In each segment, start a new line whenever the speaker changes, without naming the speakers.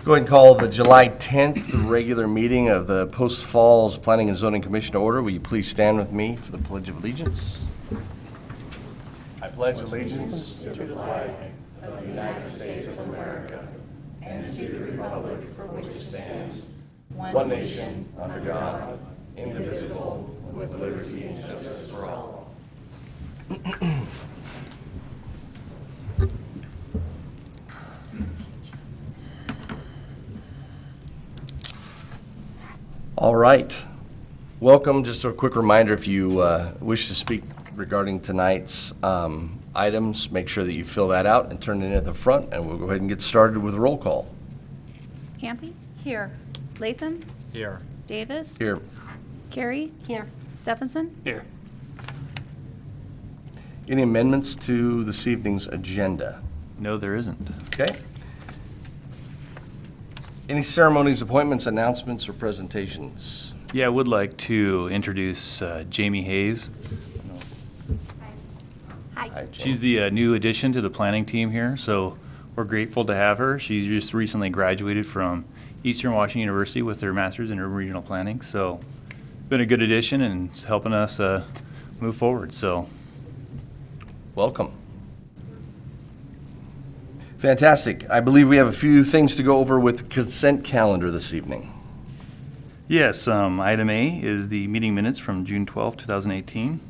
Go ahead and call the July 10th regular meeting of the Post Falls Planning and Zoning Commission to order. Will you please stand with me for the Pledge of Allegiance? I pledge allegiance to the flag of the United States of America and to the republic for which it stands, one nation, under God, indivisible, with liberty and justice for all. All right. Welcome. Just a quick reminder, if you wish to speak regarding tonight's items, make sure that you fill that out and turn it in at the front, and we'll go ahead and get started with a roll call.
Hampe? Here. Latham?
Here.
Davis?
Here.
Carey? Here. Steffensen?
Here.
Any amendments to this evening's agenda?
No, there isn't.
Okay. Any ceremonies, appointments, announcements, or presentations?
Yeah, I would like to introduce Jamie Hayes.
Hi, Jane.
She's the new addition to the planning team here, so we're grateful to have her. She just recently graduated from Eastern Washington University with her master's in urban regional planning, so been a good addition and it's helping us move forward. So,
welcome. Fantastic. I believe we have a few things to go over with the consent calendar this evening.
yes, item A is the meeting minutes from June 12, 2018.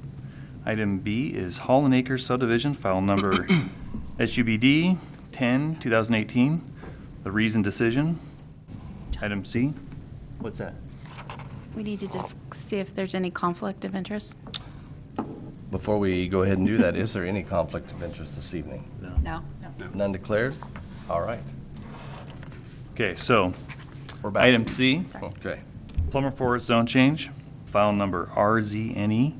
Item B is Hollen Acres Subdivision, file number SUBD 10, 2018, the reasoned decision. Item C, what's that?
We need to see if there's any conflict of interest.
Before we go ahead and do that, is there any conflict of interest this evening?
No.
None declared? All right.
Okay, so
We're back.
item C,
Okay.
Plummer Forest zone change, file number RZNE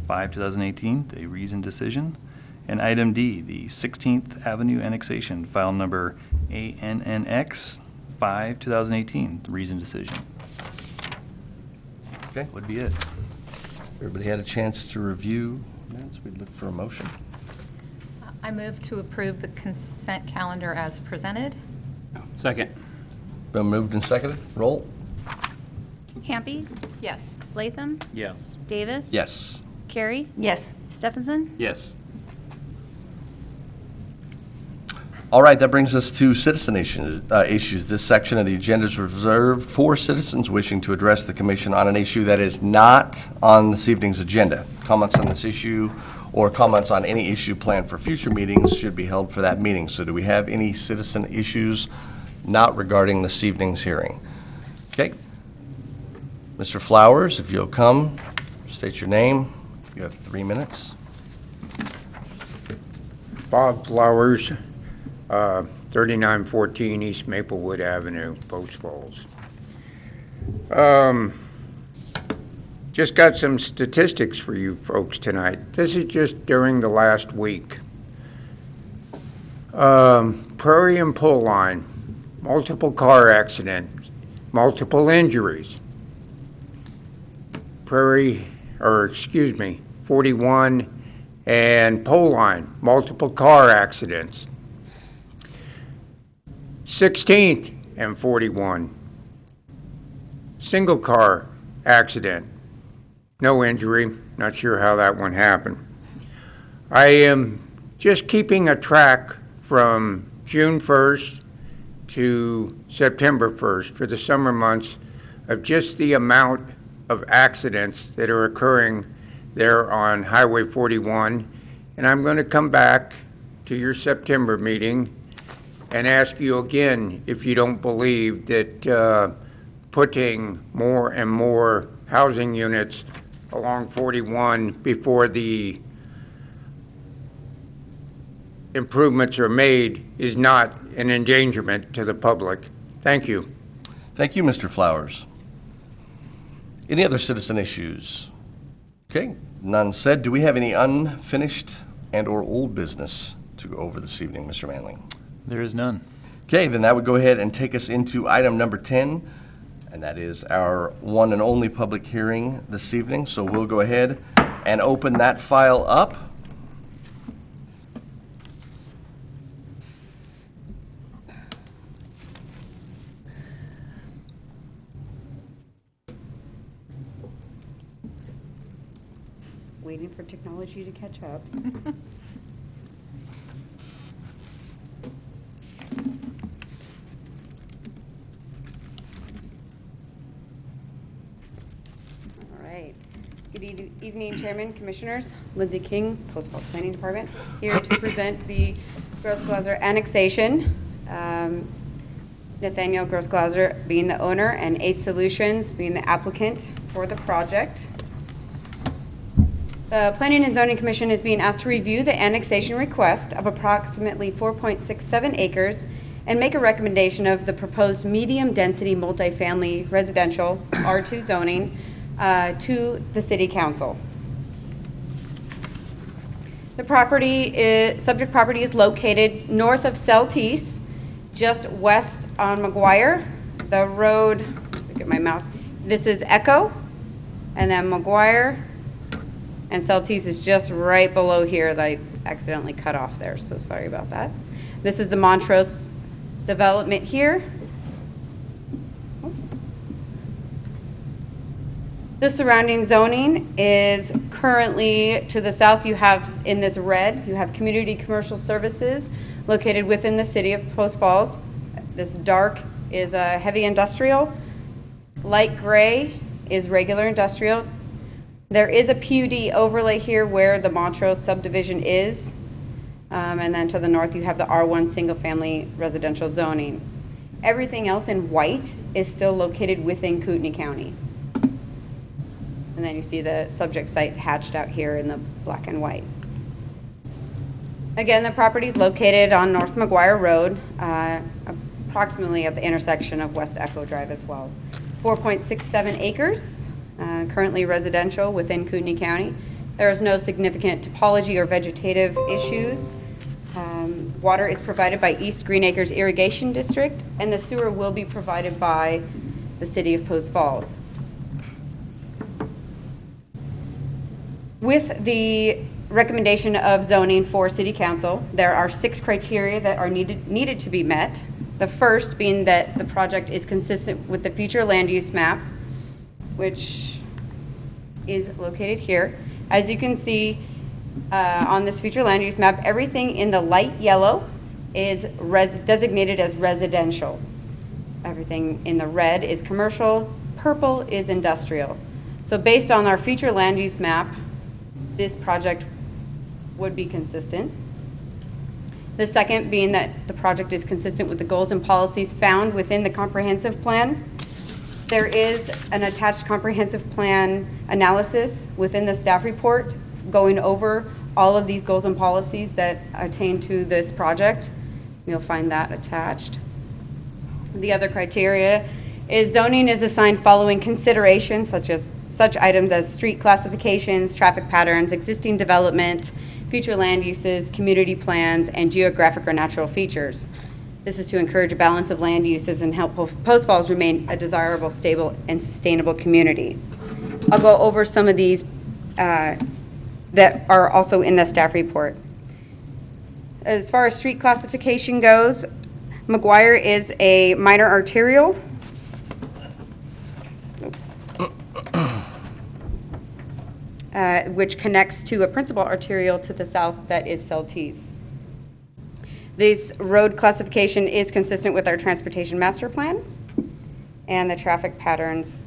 5, 2018, the reasoned decision. And item D, the 16th Avenue annexation, file number ANNX 5, 2018, the reasoned decision.
Okay.
Would be it.
Everybody had a chance to review minutes? We'd look for a motion.
I move to approve the consent calendar as presented.
Second.
Been moved and seconded. Roll.
Hampe?
Yes.
Latham?
Yes.
Davis?
Yes.
Carey?
Yes.
Steffensen?
Yes.
All right, that brings us to citizen issues. This section of the agenda is reserved for citizens wishing to address the commission on an issue that is not on this evening's agenda. Comments on this issue or comments on any issue planned for future meetings should be held for that meeting. So do we have any citizen issues not regarding this evening's hearing? Okay. Mr. Flowers, if you'll come, state your name. You have 3 minutes.
Bob Flowers, 3914 East Maplewood Avenue, Post Falls. Just got some statistics for you folks tonight. This is just during the last week. Prairie and Pole Line, multiple car accidents, multiple injuries. 41 and Pole Line, multiple car accidents. 16th and 41, single car accident, no injury, not sure how that one happened. I am just keeping a track from June 1st to September 1st for the summer months of just the amount of accidents that are occurring there on Highway 41, and I'm going to come back to your September meeting and ask you again if you don't believe that putting more and more housing units along 41 before the improvements are made is not an endangerment to the public. Thank you.
Thank you, Mr. Flowers. Any other citizen issues? Okay, none said. Do we have any unfinished and or old business to go over this evening, Mr. Manley?
There is none.
Okay, then that would go ahead and take us into item number 10, and that is our one and only public hearing this evening. So we'll go ahead and open that file up.
for technology to catch up. All right. Good evening, Chairman, Commissioners. Lindsay King, Post Falls Planning Department, here to present the GrossGlauser annexation. Nathaniel GrossGlauser being the owner and Ace Solutions being the applicant for the project. The Planning and Zoning Commission is being asked to review the annexation request of approximately 4.67 acres and make a recommendation of the proposed medium-density multifamily residential R2 zoning to the City Council. The subject property is located north of Celtice, just west on McGuire. The road, let's look at my mouse. This is Echo, and then McGuire, and Celtice is just right below here that I accidentally cut off there, so sorry about that. This is the Montrose development here. Oops. The surrounding zoning is currently to the south. You have in this red, you have community commercial services located within the city of Post Falls. This dark is heavy industrial. Light gray is regular industrial. There is a PUD overlay here where the Montrose subdivision is. And then to the north, you have the R1 single family residential zoning. Everything else in white is still located within Kootenai County. And then you see the subject site hatched out here in the black and white. Again, the property is located on North McGuire Road, approximately at the intersection of West Echo Drive as well. 4.67 acres, currently residential within Kootenai County. There is no significant topology or vegetative issues. Water is provided by East Green Acres Irrigation District, and the sewer will be provided by the City of Post Falls. With the recommendation of zoning for City Council, there are 6 criteria that are needed to be met. The first being that the project is consistent with the future land use map, which is located here. As you can see on this future land use map, everything in the light yellow is designated as residential. Everything in the red is commercial, purple is industrial. So based on our future land use map, this project would be consistent. The second being that the project is consistent with the goals and policies found within the comprehensive plan. There is an attached comprehensive plan analysis within the staff report going over all of these goals and policies that attain to this project. You'll find that attached. The other criteria is zoning is assigned following considerations such items as street classifications, traffic patterns, existing development, future land uses, community plans, and geographic or natural features. This is to encourage a balance of land uses and help Post Falls remain a desirable, stable, and sustainable community. I'll go over some of these that are also in the staff report. As far as street classification goes, McGuire is a minor arterial. Oops. Which connects to a principal arterial to the south that is Celtice. This road classification is consistent with our transportation master plan and the traffic patterns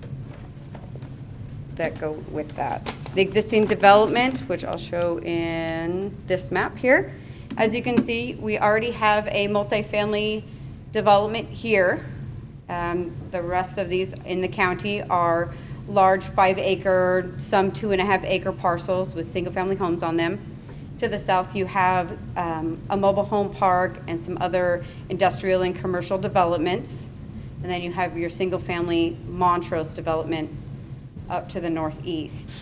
that go with that. The existing development, which I'll show in this map here. As you can see, we already have a multifamily development here. The rest of these in the county are large 5-acre, some 2.5-acre parcels with single-family homes on them. To the south, you have a mobile home park and some other industrial and commercial developments. And then you have your single-family Montrose development up to the northeast.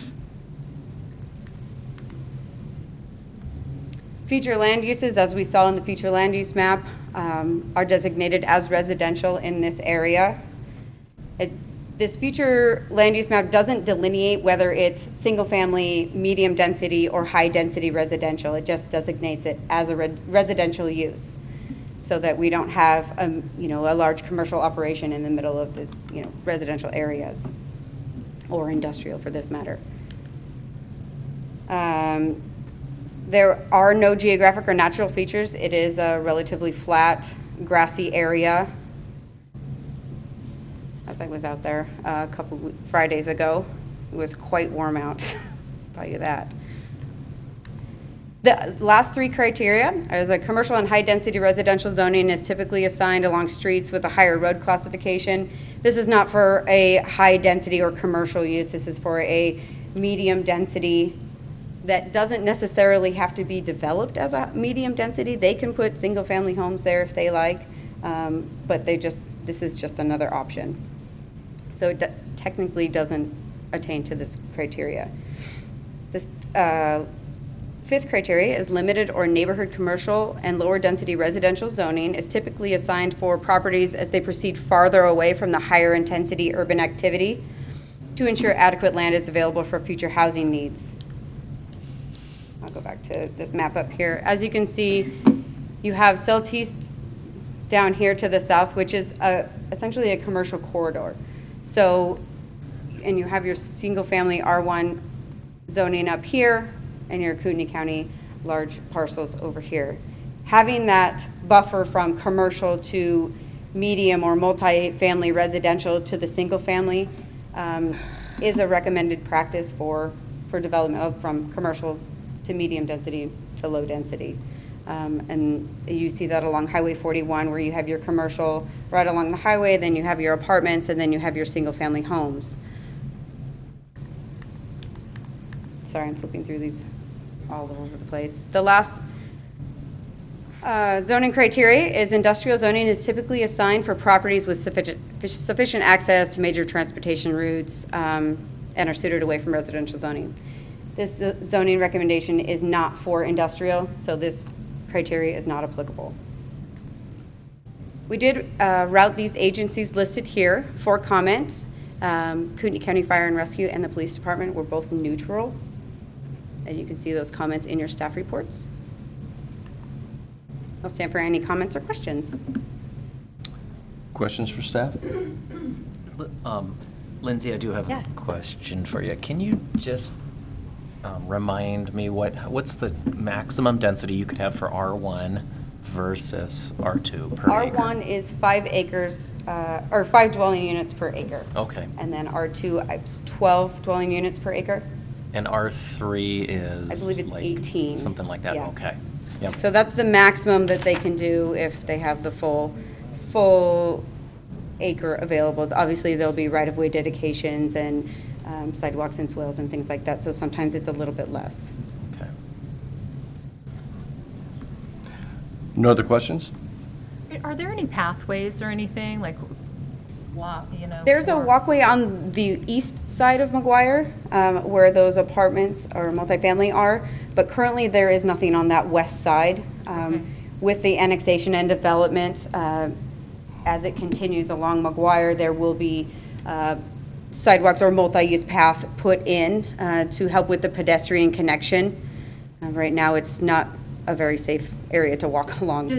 Future land uses, as we saw in the future land use map, are designated as residential in this area. This future land use map doesn't delineate whether it's single family, medium density, or high density residential. It just designates it as a residential use so that we don't have a large commercial operation in the middle of this, residential areas or industrial for this matter. There are no geographic or natural features. It is a relatively flat, grassy area. As I was out there a couple Fridays ago, it was quite warm out, I'll tell you that. The last three criteria is a commercial and high-density residential zoning is typically assigned along streets with a higher road classification. This is not for a high-density or commercial use. This is for a medium density that doesn't necessarily have to be developed as a medium density. They can put single-family homes there if they like, but this is just another option. So it technically doesn't attain to this criteria. This fifth criteria is limited or neighborhood commercial and lower density residential zoning is typically assigned for properties as they proceed farther away from the higher intensity urban activity to ensure adequate land is available for future housing needs. I'll go back to this map up here. As you can see, you have Celtice down here to the south, which is essentially a commercial corridor. So, and you have your single family R1 zoning up here and your Kootenai County large parcels over here. Having that buffer from commercial to medium or multi-family residential to the single family is a recommended practice for development from commercial to medium density to low density. And you see that along Highway 41 where you have your commercial right along the highway, then you have your apartments, and then you have your single family homes. Sorry, I'm flipping through these all over the place. The last zoning criteria is industrial zoning is typically assigned for properties with sufficient access to major transportation routes and are suited away from residential zoning. This zoning recommendation is not for industrial, so this criteria is not applicable. We did route these agencies listed here for comment. Kootenai County Fire and Rescue and the Police Department were both neutral, and you can see those comments in your staff reports. I'll stand for any comments or questions.
Questions for staff?
Lindsay, I do have
Yeah.
a question for you. Can you just remind me what's the maximum density you could have for R1 versus R2 per acre?
R1 is 5 acres, or 5 dwelling units per acre.
Okay.
And then R2 is 12 dwelling units per acre.
And R3 is?
I believe it's
like
18.
Something like that,
Yeah.
okay. Yep.
So that's the maximum that they can do if they have the full acre available. Obviously, there'll be right-of-way dedications and sidewalks and swales and things like that, so sometimes it's a little bit less.
Okay.
No other questions?
Are there any pathways or anything, like,
There's a walkway on the east side of McGuire where those apartments or multifamily are, but currently there is nothing on that west side.
Okay.
With the annexation and development, as it continues along McGuire, there will be sidewalks or multi-use path put in to help with the pedestrian connection. Right now, it's not a very safe area to walk along.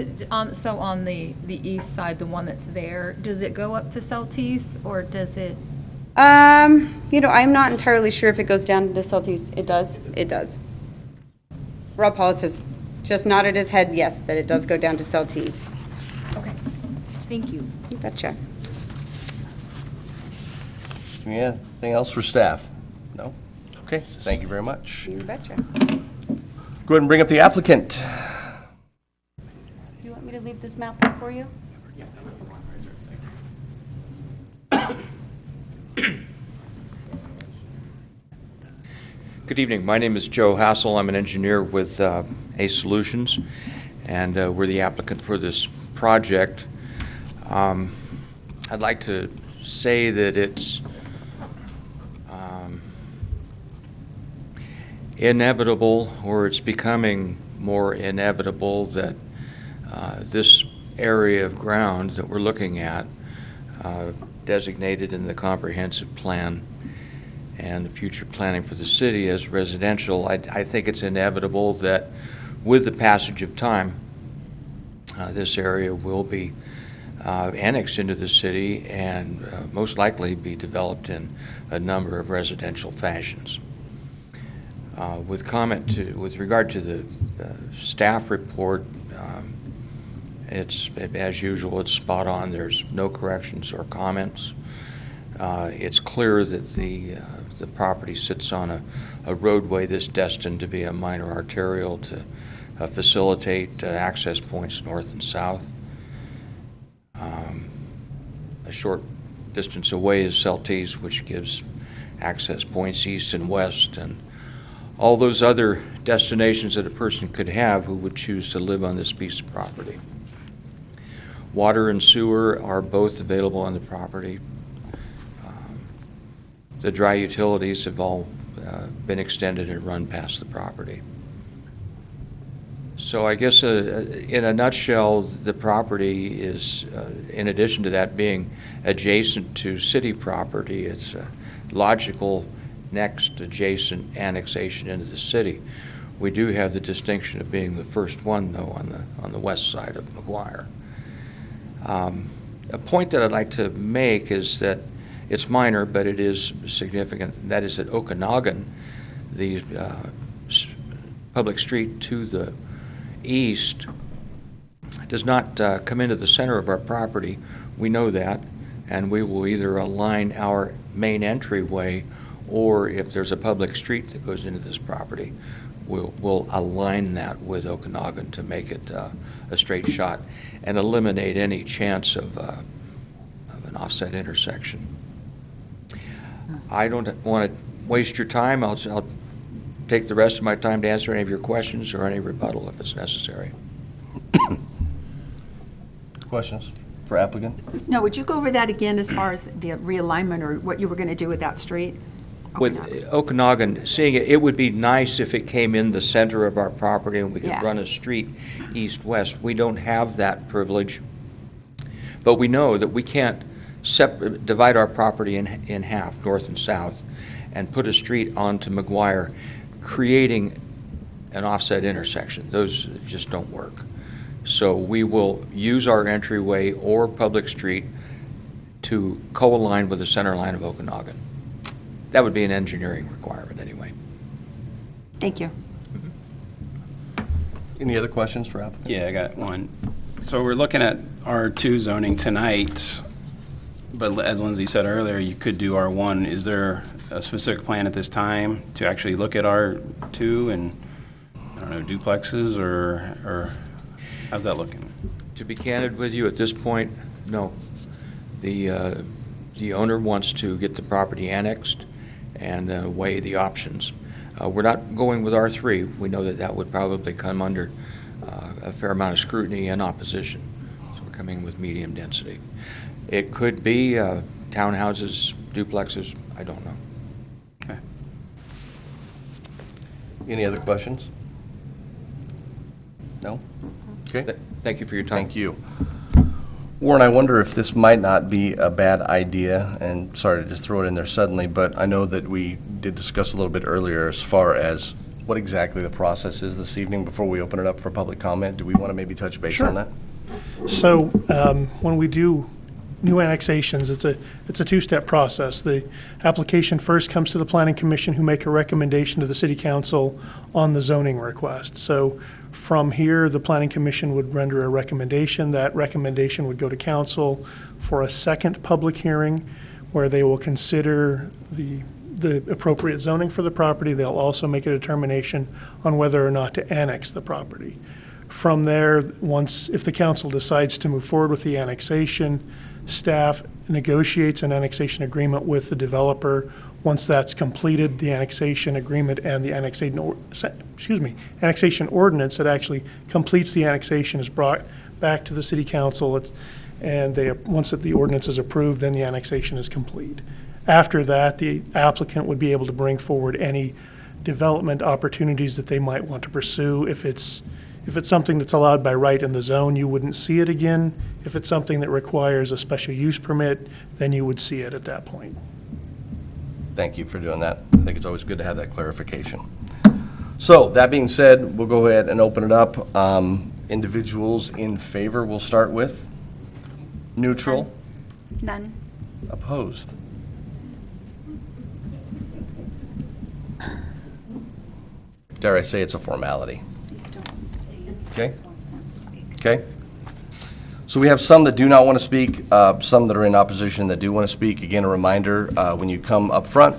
So on the east side, the one that's there, does it go up to Celtice, or does it?
I'm not entirely sure if it goes down to Celtice. It does. It does. Rob Hollis has just nodded his head yes, that it does go down to Celtice.
Okay, thank you.
You betcha.
Anything else for staff? No? Okay, thank you very much.
You betcha.
Go ahead and bring up the applicant.
Do you want me to leave this map up for you?
Good evening. My name is Joe Hassel. I'm an engineer with ACE Solutions, and we're the applicant for this project. I'd like to say that it's inevitable, or it's becoming more inevitable, that this area of ground that we're looking at, designated in the comprehensive plan and the future planning for the city as residential, I think it's inevitable that with the passage of time, this area will be annexed into the city and most likely be developed in a number of residential fashions. With regard to the staff report, it's, as usual, it's spot on. There's no corrections or comments. It's clear that the property sits on a roadway that's destined to be a minor arterial to facilitate access points north and south. A short distance away is Celtice, which gives access points east and west, and all those other destinations that a person could have who would choose to live on this piece of property. Water and sewer are both available on the property. The dry utilities have all been extended and run past the property. So I guess in a nutshell, the property is, in addition to that being adjacent to city property, it's a logical next adjacent annexation into the city. We do have the distinction of being the first one, though, on the west side of McGuire. A point that I'd like to make is that it's minor, but it is significant. That is that Okanagan, the public street to the east, does not come into the center of our property. We know that, and we will either align our main entryway, or if there's a public street that goes into this property, we'll align that with Okanagan to make it a straight shot and eliminate any chance of an offset intersection. I don't want to waste your time. I'll take the rest of my time to answer any of your questions or any rebuttal if it's necessary.
Questions for applicant?
No, would you go over that again as far as the realignment or what you were going to do with that street?
With Okanagan, seeing it, it would be nice if it came in the center of our property and we could
Yeah.
run a street east-west. We don't have that privilege, but we know that we can't divide our property in half, north and south, and put a street onto McGuire, creating an offset intersection. Those just don't work. So we will use our entryway or public street to co-align with the center line of Okanagan. That would be an engineering requirement anyway.
Thank you.
Any other questions for applicant?
Yeah, I got one. So we're looking at R2 zoning tonight, but as Lindsay said earlier, you could do R1. Is there a specific plan at this time to actually look at R2 and, I don't know, duplexes, or how's that looking?
To be candid with you, at this point, no. The owner wants to get the property annexed and weigh the options. We're not going with R3. We know that that would probably come under a fair amount of scrutiny and opposition. So we're coming with medium density. It could be townhouses, duplexes, I don't know.
Okay.
Any other questions? No? Okay.
Thank you for your time.
Thank you. Warren, I wonder if this might not be a bad idea, and sorry to just throw it in there suddenly, but I know that we did discuss a little bit earlier as far as what exactly the process is this evening before we open it up for public comment. Do we want to maybe touch base on that?
So when we do new annexations, it's a two-step process. The application first comes to the Planning Commission, who make a recommendation to the City Council on the zoning request. So from here, the Planning Commission would render a recommendation. That recommendation would go to Council for a second public hearing where they will consider the appropriate zoning for the property. They'll also make a determination on whether or not to annex the property. From there, if the council decides to move forward with the annexation, staff negotiates an annexation agreement with the developer. Once that's completed, the annexation agreement and the annexation ordinance that actually completes the annexation is brought back to the City Council. Once the ordinance is approved, then the annexation is complete. After that, the applicant would be able to bring forward any development opportunities that they might want to pursue. If it's something that's allowed by right in the zone, you wouldn't see it again. If it's something that requires a special use permit, then you would see it at that point.
Thank you for doing that. I think it's always good to have that clarification. So that being said, we'll go ahead and open it up. Individuals in favor, we'll start with. Neutral?
None.
Opposed? dare I say, it's a formality. Okay? Okay? So we have some that do not want to speak, some that are in opposition that do want to speak. Again, a reminder, when you come up front,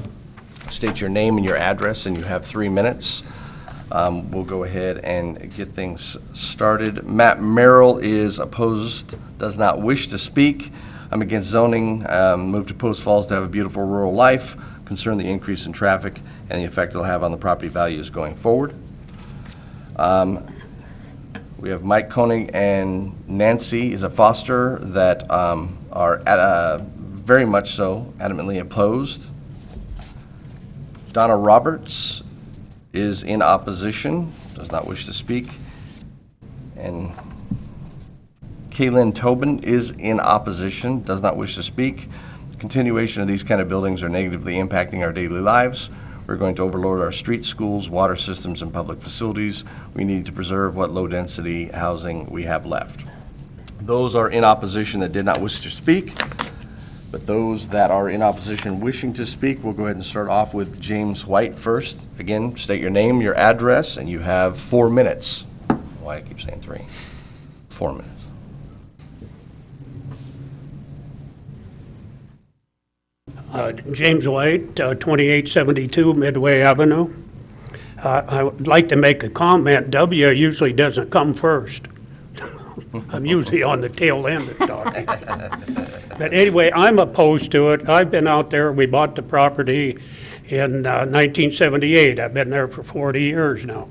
state your name and your address, and you have 3 minutes. We'll go ahead and get things started. Matt Merrill is opposed, does not wish to speak. I'm against zoning, moved to Post Falls to have a beautiful rural life, concerned the increase in traffic and the effect it'll have on the property values going forward. We have Mike Koenig and Nancy is a Foster that are very much so adamantly opposed. Donna Roberts is in opposition, does not wish to speak. And Kaylin Tobin is in opposition, does not wish to speak. Continuation of these kind of buildings are negatively impacting our daily lives. We're going to overload our streets, schools, water systems, and public facilities. We need to preserve what low-density housing we have left. Those are in opposition that did not wish to speak. But those that are in opposition wishing to speak, we'll go ahead and start off with James White first. Again, state your name, your address, and you have 4 minutes. Why I keep saying 3. 4 minutes.
James White, 2872 Midway Avenue. I would like to make a comment. W usually doesn't come first. I'm usually on the tail end of talking. But anyway, I'm opposed to it. I've been out there. We bought the property in 1978. I've been there for 40 years now.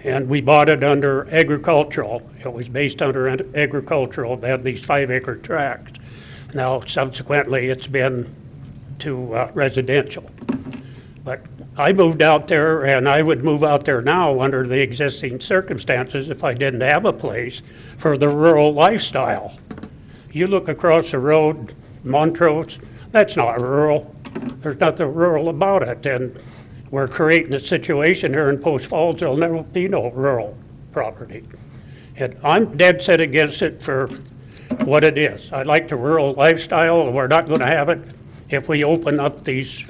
And we bought it under agricultural. It was based under agricultural. They had these 5-acre tracts. Now, subsequently, it's been to residential. But I moved out there, and I would move out there now under the existing circumstances if I didn't have a place for the rural lifestyle. You look across the road, Montrose, that's not rural. There's nothing rural about it, and we're creating a situation here in Post Falls, there'll never be no rural property. And I'm dead set against it for what it is. I like the rural lifestyle, and we're not gonna have it if we open up these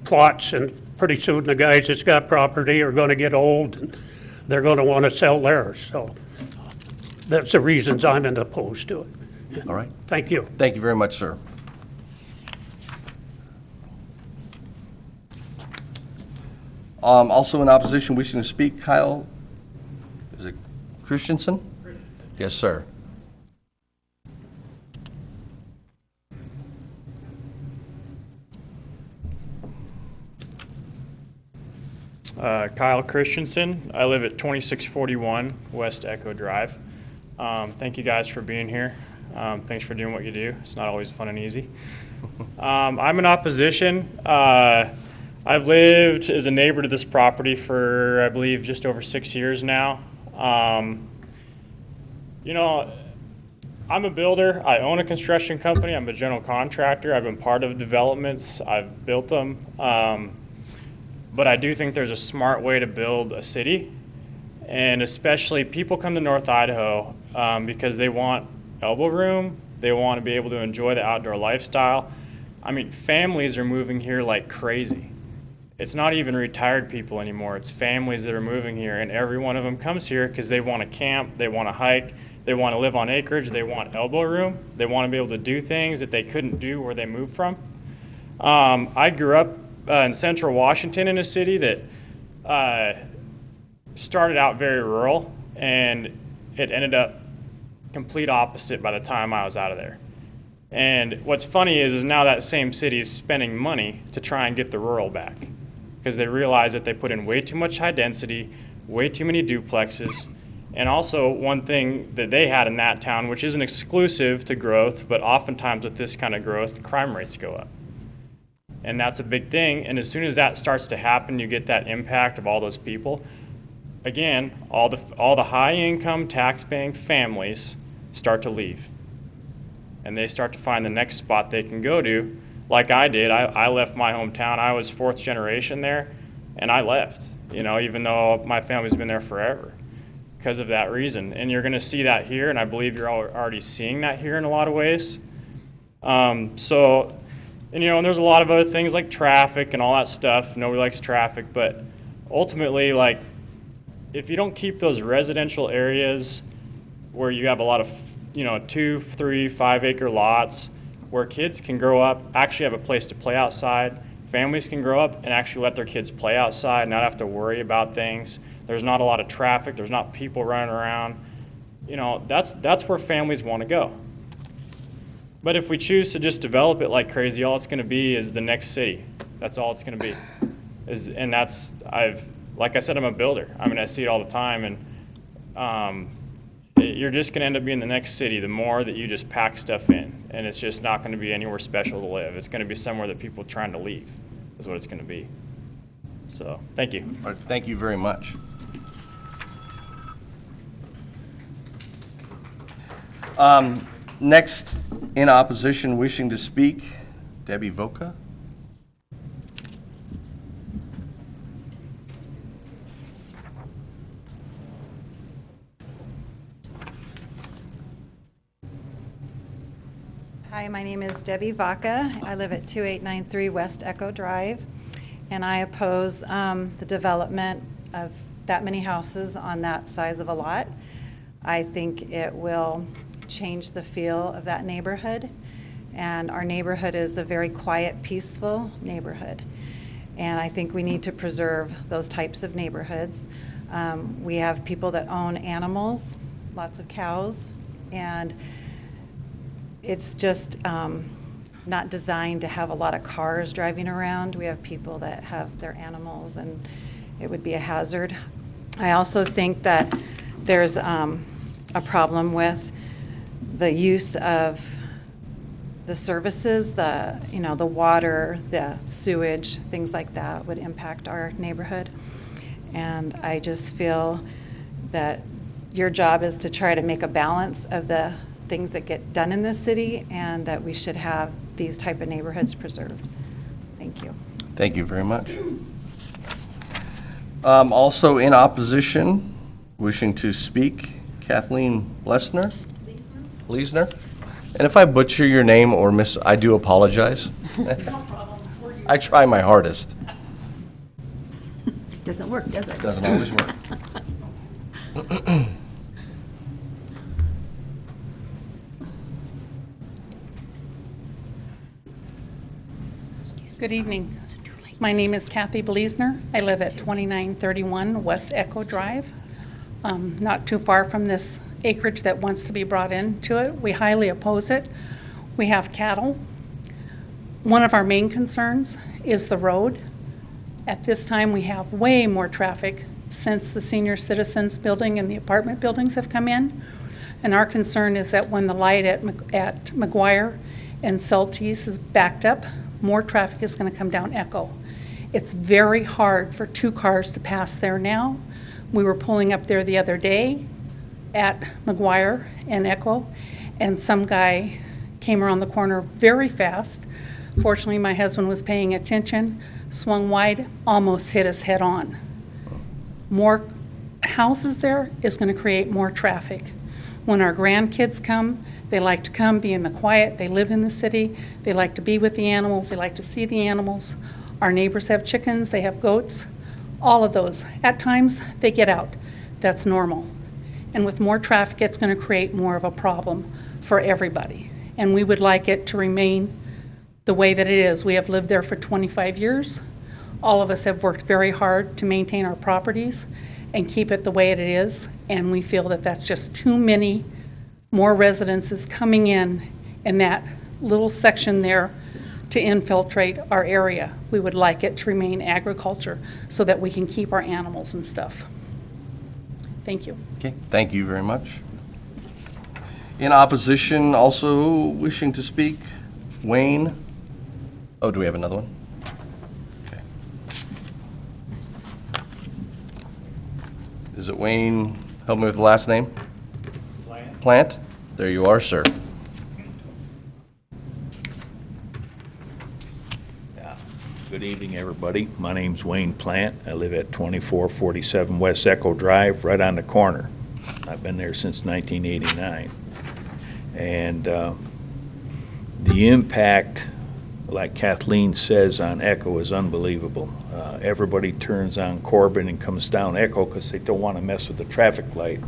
plots, and pretty soon the guys that's got property are gonna get old, and they're gonna wanna sell theirs. So that's the reasons I'm opposed to it.
All right.
Thank you.
Thank you very much, sir. Also in opposition, wishing to speak, Kyle, is it Christensen? Yes, sir.
Kyle Christensen. I live at 2641 West Echo Drive. Thank you guys for being here. Thanks for doing what you do. It's not always fun and easy. I'm in opposition. I've lived as a neighbor to this property for, I believe, just over 6 years now. You know, I'm a builder. I own a construction company. I'm a general contractor. I've been part of developments. I've built them. But I do think there's a smart way to build a city. And especially people come to North Idaho because they want elbow room. They want to be able to enjoy the outdoor lifestyle. I mean, families are moving here like crazy. It's not even retired people anymore. It's families that are moving here, and every one of them comes here because they want to camp, they want to hike, they want to live on acreage, they want elbow room, they want to be able to do things that they couldn't do where they moved from. I grew up in central Washington in a city that started out very rural, and it ended up complete opposite by the time I was out of there. And what's funny is now that same city is spending money to try and get the rural back because they realize that they put in way too much high density, way too many duplexes, and also one thing that they had in that town, which isn't exclusive to growth, but oftentimes with this kind of growth, crime rates go up. And that's a big thing, and as soon as that starts to happen, you get that impact of all those people. Again, all the high-income, tax-paying families start to leave. And they start to find the next spot they can go to, like I did. I left my hometown. I was 4th generation there, and I left, you know, even though my family's been there forever because of that reason. And you're going to see that here, and I believe you're already seeing that here in a lot of ways. And, you know, and there's a lot of other things like traffic and all that stuff. Nobody likes traffic, but ultimately, like, if you don't keep those residential areas where you have a lot of, 2, 3, 5 acre lots where kids can grow up, actually have a place to play outside, families can grow up and actually let their kids play outside, not have to worry about things. There's not a lot of traffic, there's not people running around. That's where families want to go. But if we choose to just develop it like crazy, all it's going to be is the next city. That's all it's going to be. Like I said, I'm a builder. I mean, I see it all the time, and you're just going to end up being the next city the more that you just pack stuff in, and it's just not going to be anywhere special to live. It's going to be somewhere that people are trying to leave, is what it's going to be. So, thank you.
All right, thank you very much. Next, in opposition, wishing to speak, Debbie Voca.
Hi, my name is Debbie Vaca. I live at 2893 West Echo Drive, and I oppose the development of that many houses on that size of a lot. I think it will change the feel of that neighborhood, and our neighborhood is a very quiet, peaceful neighborhood, and I think we need to preserve those types of neighborhoods. We have people that own animals, lots of cows, and it's just not designed to have a lot of cars driving around. We have people that have their animals, and it would be a hazard. I also think that there's a problem with the use of the services, the water, the sewage, things like that would impact our neighborhood. And I just feel that your job is to try to make a balance of the things that get done in this city, and that we should have these type of neighborhoods preserved. Thank you.
Thank you very much. Also in opposition, wishing to speak, Kathleen Lesner? Leesner? And if I butcher your name or I do apologize. No problem. I try my hardest.
Doesn't work, does it?
Doesn't always work.
Good evening. My name is Kathy Bleesner. I live at 2931 West Echo Drive, not too far from this acreage that wants to be brought into it. We highly oppose it. We have cattle. One of our main concerns is the road. At this time, we have way more traffic since the senior citizens building and the apartment buildings have come in. And our concern is that when the light at McGuire and Celtice is backed up, more traffic is going to come down Echo. It's very hard for 2 cars to pass there now. We were pulling up there the other day at McGuire and Echo, and some guy came around the corner very fast. Fortunately, my husband was paying attention, swung wide, almost hit us head on. More houses there is going to create more traffic. When our grandkids come, they like to come, be in the quiet. They live in the city. They like to be with the animals. They like to see the animals. Our neighbors have chickens. They have goats. All of those. At times, they get out. That's normal. And with more traffic, it's going to create more of a problem for everybody. And we would like it to remain the way that it is. We have lived there for 25 years. All of us have worked very hard to maintain our properties and keep it the way it is. And we feel that that's just too many more residences coming in that little section there to infiltrate our area. We would like it to remain agriculture so that we can keep our animals and stuff. Thank you.
Okay, thank you very much. In opposition, also wishing to speak, Wayne. Oh, do we have another one? Okay. Is it Wayne? Help me with the last name. Plant. Plant? There you are, sir.
Good evening, everybody. My name's Wayne Plant. I live at 2447 West Echo Drive, right on the corner. I've been there since 1989. And the impact like Kathleen says on Echo, is unbelievable. Everybody turns on Corbin and comes down Echo because they don't want to mess with the traffic light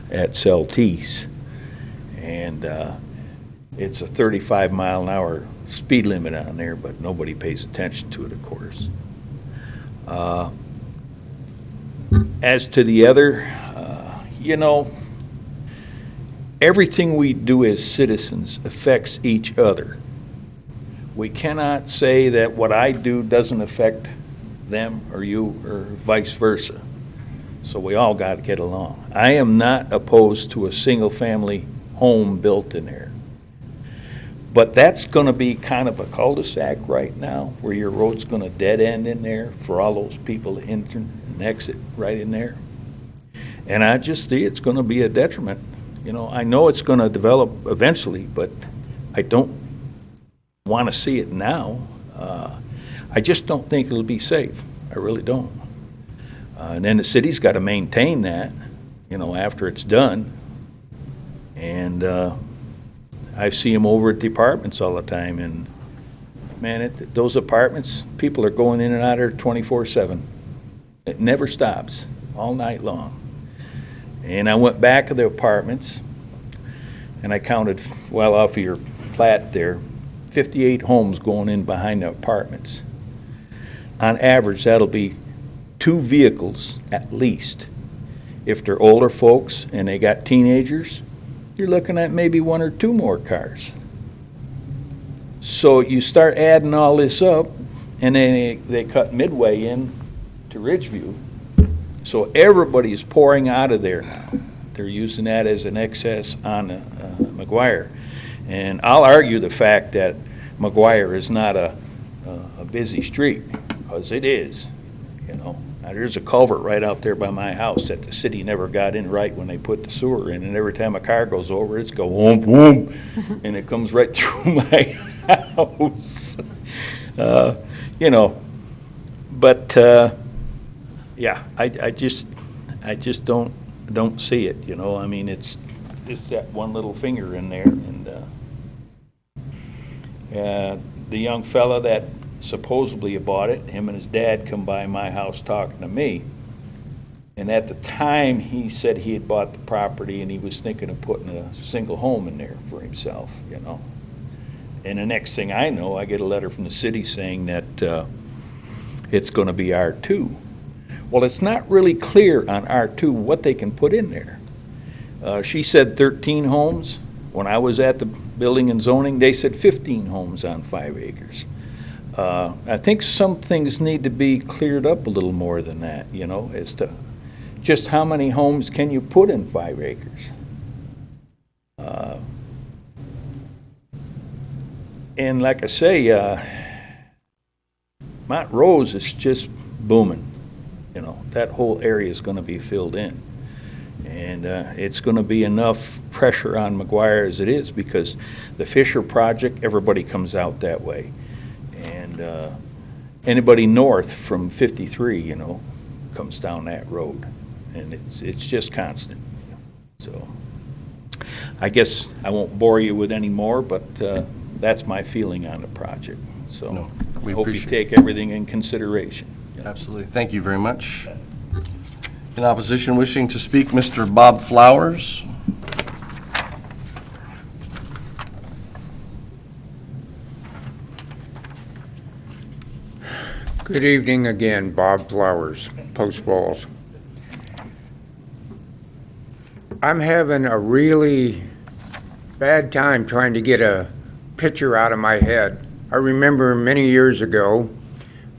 at Celtice. And it's a 35-mile-an-hour speed limit on there, but nobody pays attention to it, of course. As to the other, you know, everything we do as citizens affects each other. We cannot say that what I do doesn't affect them or you or vice versa. So we all got to get along. I am not opposed to a single-family home built in there. But that's going to be kind of a cul-de-sac right now, where your road's going to dead end in there for all those people to enter and exit right in there. And I just see it's going to be a detriment. You know, I know it's going to develop eventually, but I don't want to see it now. I just don't think it'll be safe. I really don't. And then the city's got to maintain that, you know, after it's done. And I see them over at the apartments all the time, and man, those apartments, people are going in and out of there 24/7. It never stops, all night long. And I went back to the apartments, and I counted, well, off of your plat there, 58 homes going in behind the apartments. On average, that'll be 2 vehicles at least. If they're older folks and they got teenagers, you're looking at maybe 1 or 2 more cars. So you start adding all this up, and then they cut Midway in to Ridgeview. So everybody's pouring out of there now. They're using that as an excess on McGuire. And I'll argue the fact that McGuire is not a busy street, because it is, you know. Now, there's a culvert right out there by my house that the city never got in right when they put the sewer in, and every time a car goes over, it's go whoomp, whoomp, and it comes right through my house. You know, but yeah, I just don't see it, you know. I mean, it's just that one little finger in there, and the young fella that supposedly bought it, him and his dad come by my house talking to me, and at the time he said he had bought the property and he was thinking of putting a single home in there for himself, you know. And the next thing I know, I get a letter from the city saying that it's going to be R2. Well, it's not really clear on R2 what they can put in there. She said 13 homes. When I was at the building and zoning, they said 15 homes on 5 acres. I think some things need to be cleared up a little more than that, you know, as to just how many homes can you put in 5 acres. And like I say, Montrose is just booming. You know, that whole area is going to be filled in. And it's going to be enough pressure on McGuire as it is, because the Fisher project, everybody comes out that way. And anybody north from 53, you know, comes down that road. And it's just constant. So I guess I won't bore you with any more, but that's my feeling on the project. So no, we hope you take everything in consideration.
Absolutely. Thank you very much. In opposition, wishing to speak, Mr. Bob Flowers.
Good evening again, Bob Flowers, Post Falls. I'm having a really bad time trying to get a picture out of my head. I remember many years ago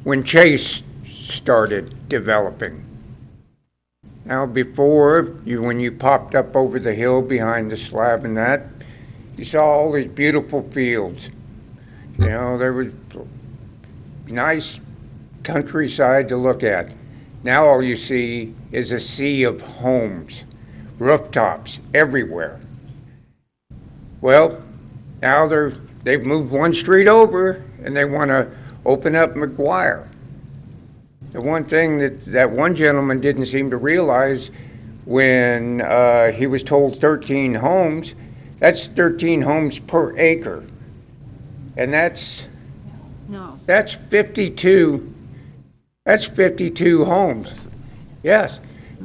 when Chase started developing. Now before, when you popped up over the hill behind the slab and that, you saw all these beautiful fields. You know, there was nice countryside to look at. Now all you see is a sea of homes, rooftops everywhere. Well, now they've moved one street over and they want to open up McGuire. The one thing that one gentleman didn't seem to realize when he was told 13 homes, that's 13 homes per acre. And that's
No.
That's 52 homes. Yes,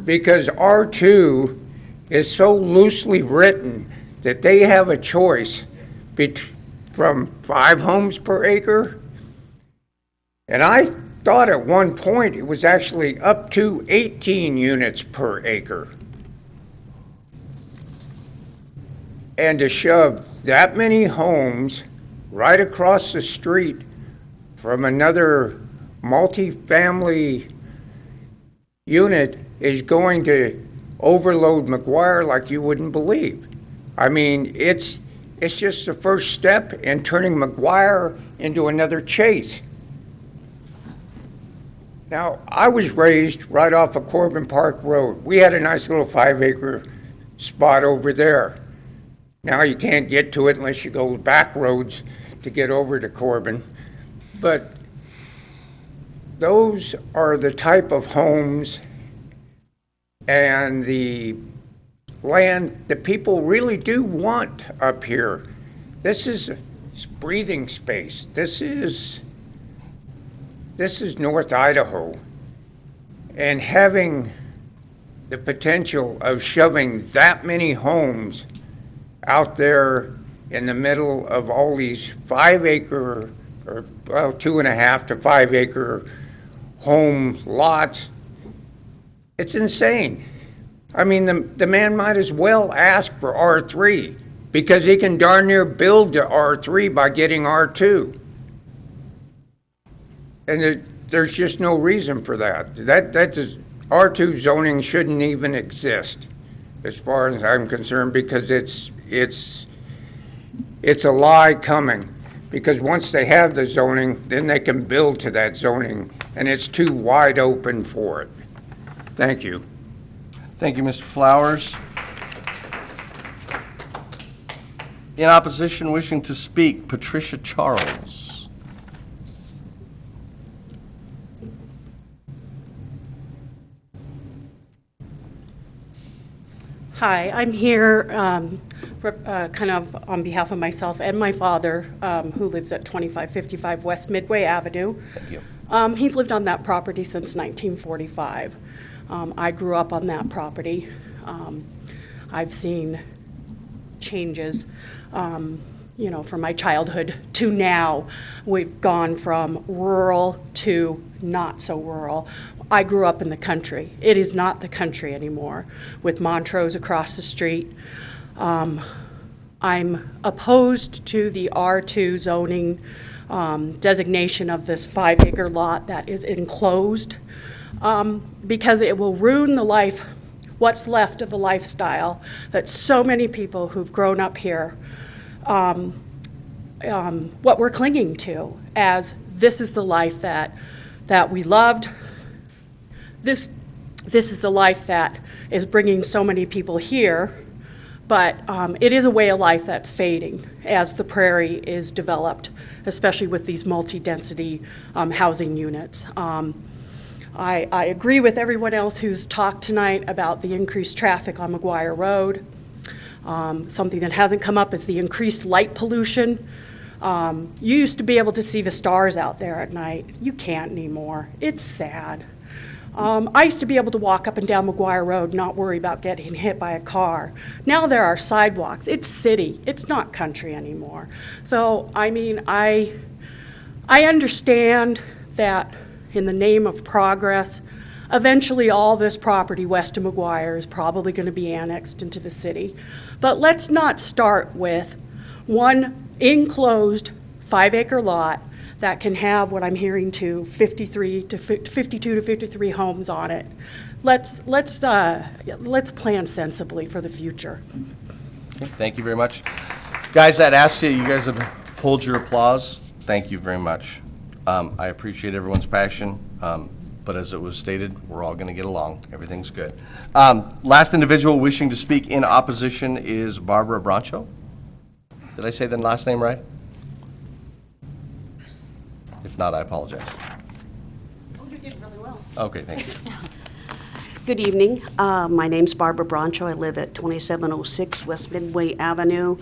because R2 is so loosely written that they have a choice from 5 homes per acre. And I thought at one point it was actually up to 18 units per acre. And to shove that many homes right across the street from another multifamily unit is going to overload McGuire like you wouldn't believe. I mean, it's just the first step in turning McGuire into another Chase. Now, I was raised right off of Corbin Park Road. We had a nice little 5-acre spot over there. Now you can't get to it unless you go back roads to get over to Corbin. But those are the type of homes and the land that people really do want up here. This is breathing space. This is North Idaho. And having the potential of shoving that many homes out there in the middle of all these 5-acre, or well, 2.5 to 5-acre home lots, it's insane. I mean, the man might as well ask for R3 because he can darn near build to R3 by getting R2. And there's just no reason for that. That's R2 zoning shouldn't even exist, as far as I'm concerned, because it's a lie coming. Because once they have the zoning, then they can build to that zoning, and it's too wide open for it. Thank you.
Thank you, Mr. Flowers. In opposition, wishing to speak, Patricia Charles.
Hi, I'm here kind of on behalf of myself and my father, who lives at 2555 West Midway Avenue.
Thank you.
He's lived on that property since 1945. I grew up on that property. I've seen changes, from my childhood to now. We've gone from rural to not so rural. I grew up in the country. It is not the country anymore, with Montrose across the street. I'm opposed to the R2 zoning designation of this 5-acre lot that is enclosed, because it will ruin the life, what's left of the lifestyle that so many people who've grown up here, what we're clinging to as this is the life that we loved. This is the life that is bringing so many people here, but it is a way of life that's fading as the prairie is developed, especially with these multi-density housing units. I agree with everyone else who's talked tonight about the increased traffic on McGuire Road. Something that hasn't come up is the increased light pollution. You used to be able to see the stars out there at night. You can't anymore. It's sad. I used to be able to walk up and down McGuire Road, not worry about getting hit by a car. Now there are sidewalks. It's city. It's not country anymore. So, I mean, I understand that in the name of progress, eventually all this property west of McGuire is probably going to be annexed into the city. But let's not start with one enclosed 5-acre lot that can have what I'm hearing to 52 to 53 homes on it. Let's plan sensibly for the future.
Okay, thank you very much. Guys, that asked you guys have hold your applause. Thank you very much. I appreciate everyone's passion, but as it was stated, we're all going to get along. Everything's good. Last individual wishing to speak in opposition is Barbara Brancho. Did I say the last name right? If not, I apologize.
Oh, you did really well.
Okay, thank you.
Good evening. My name's Barbara Brancho. I live at 2706 West Midway Avenue.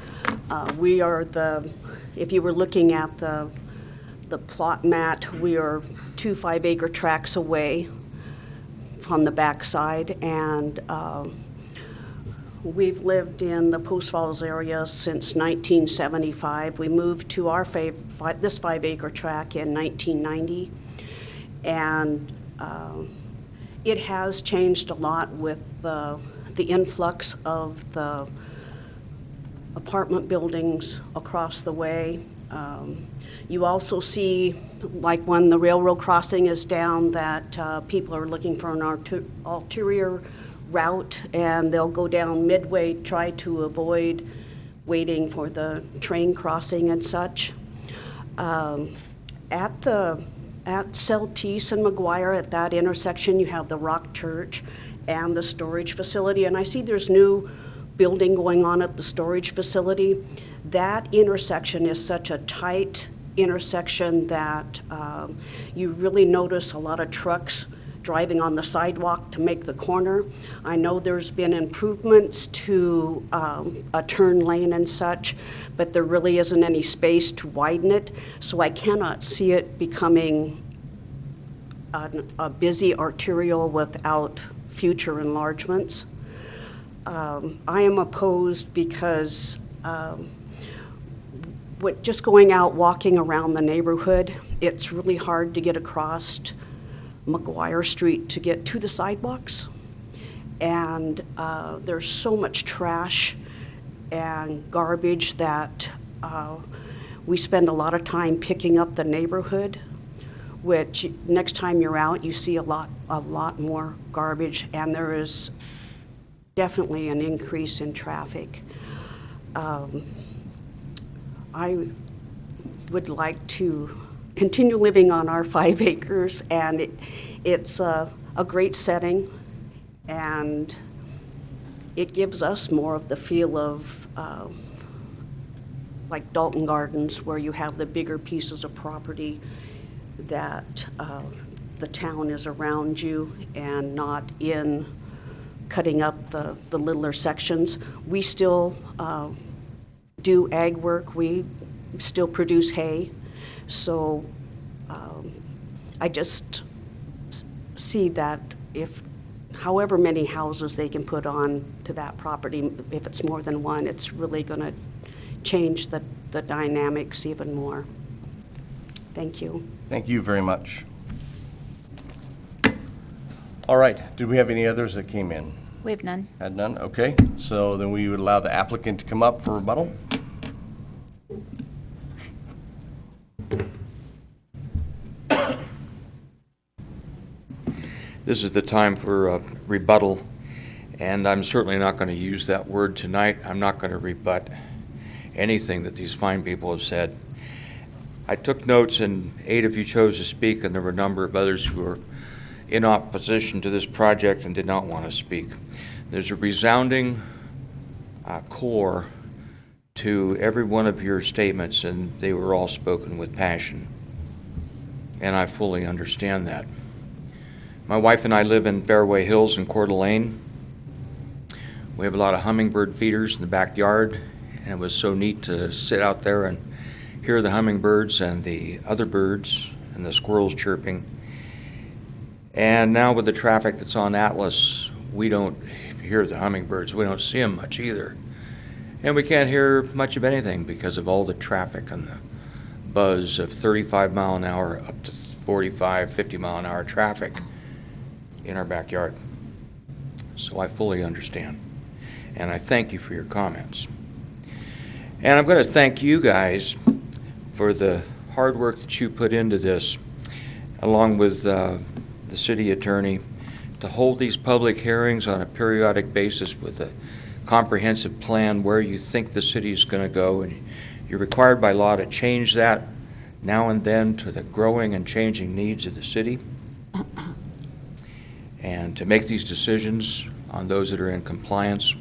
We are if you were looking at the the plot map, we are 2 5-acre tracts away from the backside, and we've lived in the Post Falls area since 1975. We moved to our this 5-acre tract in 1990, and it has changed a lot with the influx of the apartment buildings across the way. You also see, like when the railroad crossing is down, that people are looking for an ulterior route, and they'll go down Midway, try to avoid waiting for the train crossing and such. At Celtice and McGuire, at that intersection, you have the Rock Church and the storage facility, and I see there's new building going on at the storage facility. That intersection is such a tight intersection that you really notice a lot of trucks driving on the sidewalk to make the corner. I know there's been improvements to a turn lane and such, but there really isn't any space to widen it, so I cannot see it becoming a busy arterial without future enlargements. I am opposed because with just going out walking around the neighborhood, it's really hard to get across McGuire Street to get to the sidewalks. And there's so much trash and garbage that we spend a lot of time picking up the neighborhood, which next time you're out, you see a lot more garbage, and there is definitely an increase in traffic. I would like to continue living on our 5 acres, and it's a great setting, and it gives us more of the feel of like Dalton Gardens, where you have the bigger pieces of property that the town is around you and not in cutting up the littler sections. We still do ag work. We still produce hay. So I just see that if however many houses they can put on to that property, if it's more than one, it's really going to change the dynamics even more. Thank you.
Thank you very much. All right, did we have any others that came in?
We have none.
Had none? Okay, so then we would allow the applicant to come up for rebuttal.
This is the time for rebuttal, and I'm certainly not going to use that word tonight. I'm not going to rebut anything that these fine people have said. I took notes, and 8 of you chose to speak, and there were a number of others who were in opposition to this project and did not want to speak. There's a resounding core to every one of your statements, and they were all spoken with passion, and I fully understand that. My wife and I live in Fairway Hills in Coeur d'Alene. We have a lot of hummingbird feeders in the backyard, and it was so neat to sit out there and hear the hummingbirds and the other birds and the squirrels chirping. And now with the traffic that's on Atlas, we don't hear the hummingbirds. We don't see them much either. And we can't hear much of anything because of all the traffic and the buzz of 35 mile an hour up to 45, 50 mile an hour traffic in our backyard. So I fully understand. And I thank you for your comments. And I'm going to thank you guys for the hard work that you put into this, along with the city attorney, to hold these public hearings on a periodic basis with a comprehensive plan where you think the city is going to go. And you're required by law to change that now and then to the growing and changing needs of the city, and to make these decisions on those that are in compliance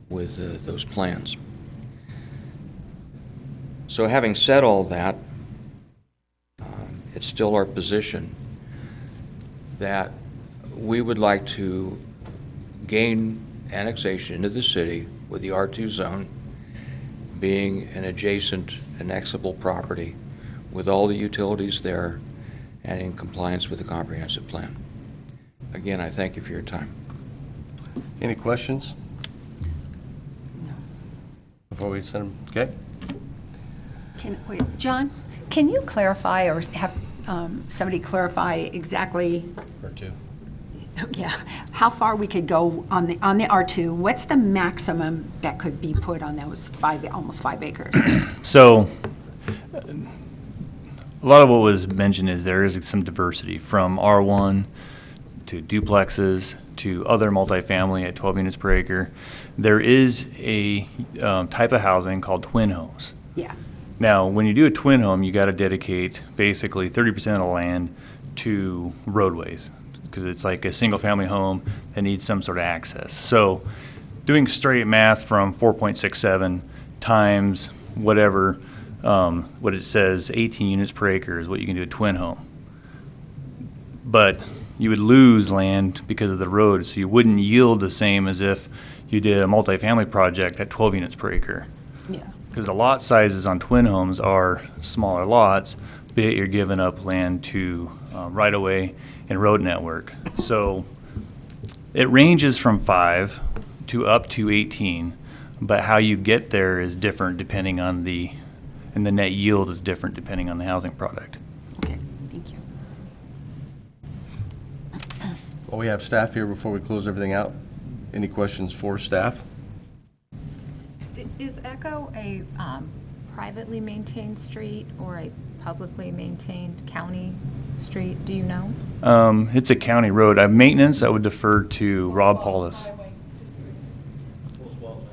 with those plans. So having said all that, it's still our position that we would like to gain annexation into the city with the R2 zone being an adjacent annexable property with all the utilities there and in compliance with the comprehensive plan. Again, I thank you for your time.
Any questions? Before we send them, okay?
Wait, John, can you clarify or have somebody clarify exactly?
R2.
Yeah, how far we could go on the R2? What's the maximum that could be put on those almost 5 acres?
So, a lot of what was mentioned is there is some diversity from R1 to duplexes to other multifamily at 12 units per acre. There is a type of housing called twin homes.
Yeah.
Now, when you do a twin home, you got to dedicate basically 30% of the land to roadways because it's like a single-family home that needs some sort of access. So, doing straight math from 4.67 times whatever, what it says, 18 units per acre is what you can do a twin home. But you would lose land because of the road, so you wouldn't yield the same as if you did a multifamily project at 12 units per acre.
Yeah.
Because the lot sizes on twin homes are smaller lots, but you're giving up land to right-of-way and road network. So it ranges from 5 to up to 18, but how you get there is different depending on and the net yield is different depending on the housing product.
Okay, thank you.
Well, we have staff here before we close everything out. Any questions for staff?
Is Echo a privately maintained street or a publicly maintained county street? Do you know?
It's a county road. Maintenance, I would defer to Rob Paulus.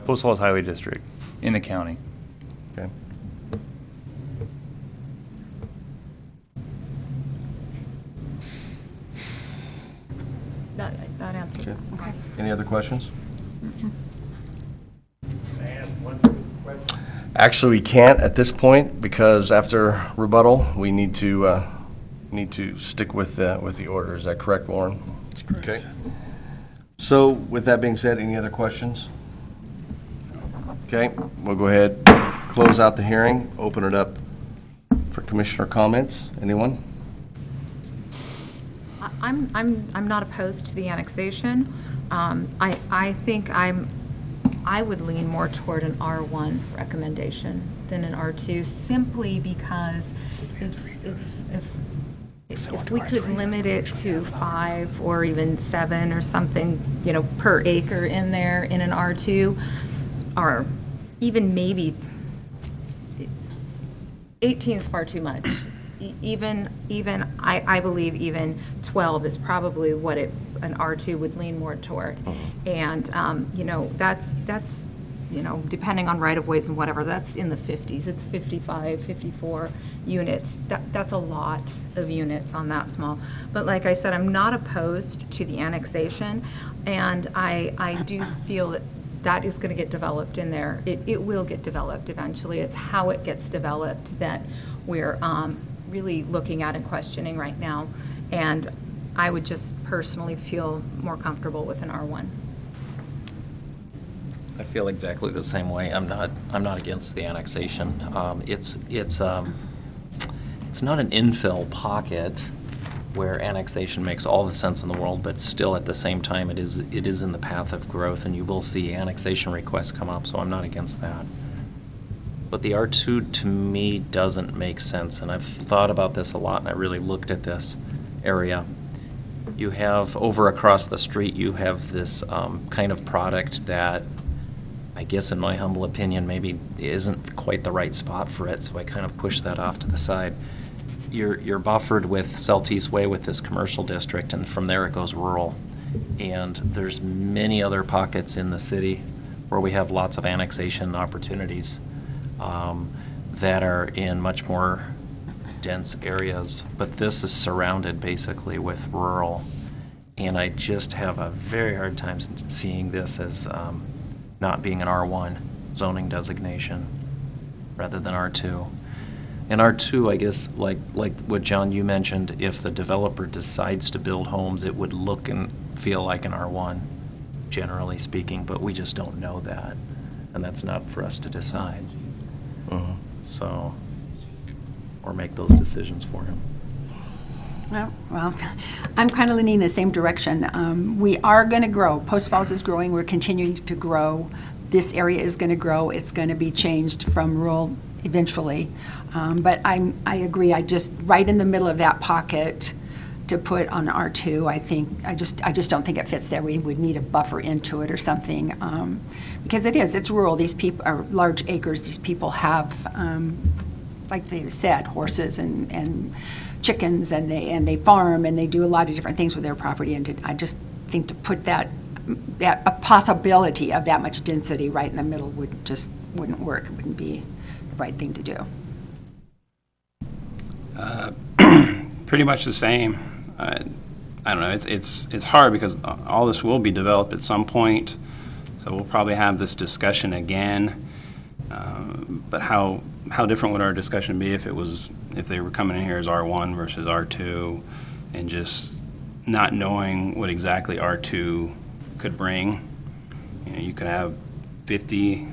Post Falls Highway District in the county.
Okay.
That answers it. Okay.
Any other questions? Actually, we can't at this point because after rebuttal, we need to stick with the order. Is that correct, Warren? That's correct. Okay. So with that being said, any other questions? Okay, we'll go ahead, close out the hearing, open it up for commissioner comments. Anyone?
I'm not opposed to the annexation. I think I would lean more toward an R1 recommendation than an R2, simply because if we could limit it to 5 or even 7 or something, per acre in there in an R2, or even maybe 18 is far too much. I believe even 12 is probably what an R2 would lean more toward. And, that's depending on right-of-ways and whatever, that's in the 50s. It's 55, 54 units. That's a lot of units on that small. But like I said, I'm not opposed to the annexation, and I do feel that is going to get developed in there. It will get developed eventually. It's how it gets developed that we're really looking at and questioning right now. And I would just personally feel more comfortable with an R1.
I feel exactly the same way. I'm not against the annexation. It's not an infill pocket where annexation makes all the sense in the world, but still at the same time it is in the path of growth, and you will see annexation requests come up, so I'm not against that. But the R2 to me doesn't make sense, and I've thought about this a lot, and I really looked at this area. You have over across the street, you have this kind of product that I guess in my humble opinion maybe isn't quite the right spot for it, so I kind of push that off to the side. You're buffered with Celtice Way with this commercial district, and from there it goes rural. And there's many other pockets in the city where we have lots of annexation opportunities that are in much more dense areas. But this is surrounded basically with rural. And I just have a very hard time seeing this as not being an R1 zoning designation rather than R2. And R2, I guess, like what John, you mentioned, if the developer decides to build homes, it would look and feel like an R1, generally speaking, but we just don't know that. And that's not for us to decide. So, or make those decisions for him.
Well, I'm kind of leaning the same direction. We are going to grow. Post Falls is growing. We're continuing to grow. This area is going to grow. It's going to be changed from rural eventually. But I agree. I just, right in the middle of that pocket to put on R2, I just don't think it fits there. We would need a buffer into it or something. Because it's rural. These people are large acres. These people have, like they said, horses and chickens, and they farm, and they do a lot of different things with their property. And I just think to put that a possibility of that much density right in the middle wouldn't work. It wouldn't be the right thing to do.
Pretty much the same. I don't know. It's hard because all this will be developed at some point, so we'll probably have this discussion again. But how different would our discussion be if they were coming in here as R1 versus R2, and just not knowing what exactly R2 could bring? You could have 50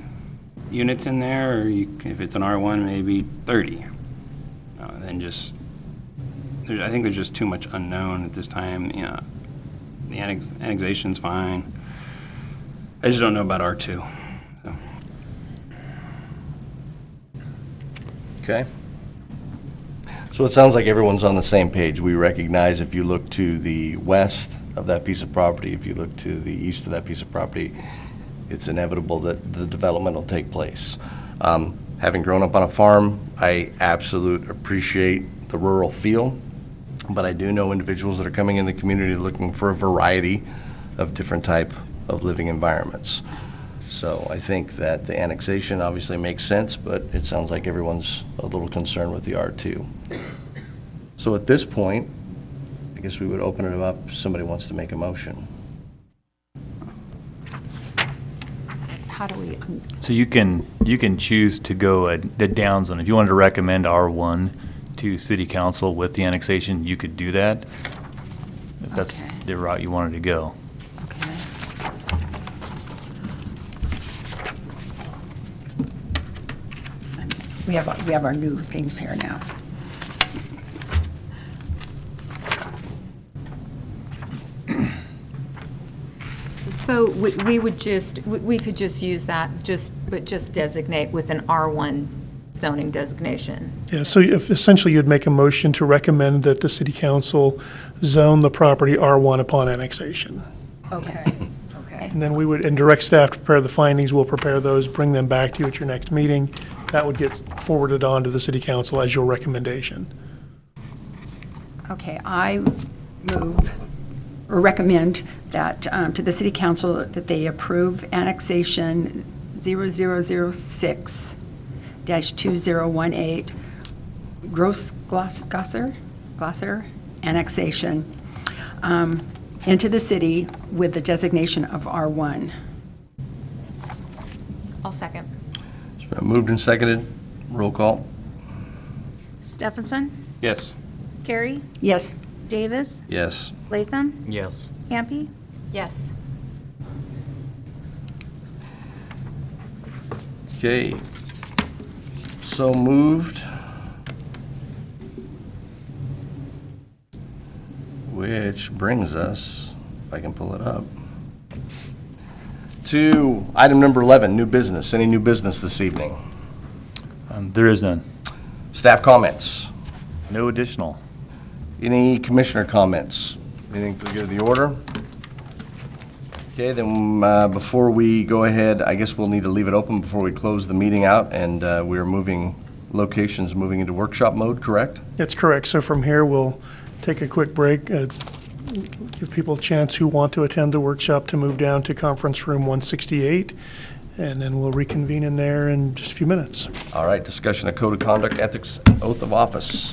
units in there, or if it's an R1, maybe 30. I think there's just too much unknown at this time. The annexation's fine. I just don't know about R2. So.
Okay. So it sounds like everyone's on the same page. We recognize if you look to the west of that piece of property, if you look to the east of that piece of property, it's inevitable that the development will take place. Having grown up on a farm, I absolutely appreciate the rural feel, but I do know individuals that are coming in the community looking for a variety of different type of living environments. So I think that the annexation obviously makes sense, but it sounds like everyone's a little concerned with the R2. So at this point, I guess we would open it up if somebody wants to make a motion.
How do we?
So you can choose to go the down zone. If you wanted to recommend R1 to City Council with the annexation, you could do that, if that's the route you wanted to go.
Okay. We have our new things here now.
So we could just use that, but just designate with an R1 zoning designation.
Yeah, so essentially you'd make a motion to recommend that the city council zone the property R1 upon annexation.
Okay, okay.
And then we would, and direct staff to prepare the findings. We'll prepare those, bring them back to you at your next meeting. That would get forwarded on to the city council as your recommendation.
Okay, I move or recommend that to the city council that they approve annexation 0006-2018 GrossGlauser annexation into the city with the designation of R1.
I'll second.
It's been moved and seconded. Roll call.
Steffensen?
Yes.
Carey?
Yes.
Davis?
Yes.
Latham?
Yes.
Hampe?
Yes.
Okay. So moved. Which brings us, if I can pull it up, to item number 11, new business. Any new business this evening?
There is none.
Staff comments?
No additional.
Any commissioner comments? Anything for the good of the order? Okay, then before we go ahead, I guess we'll need to leave it open before we close the meeting out, and we're moving into workshop mode, correct?
That's correct. So from here, we'll take a quick break, give people a chance who want to attend the workshop to move down to conference room 168, and then we'll reconvene in there in just a few minutes.
All right, discussion of code of conduct, ethics, oath of office.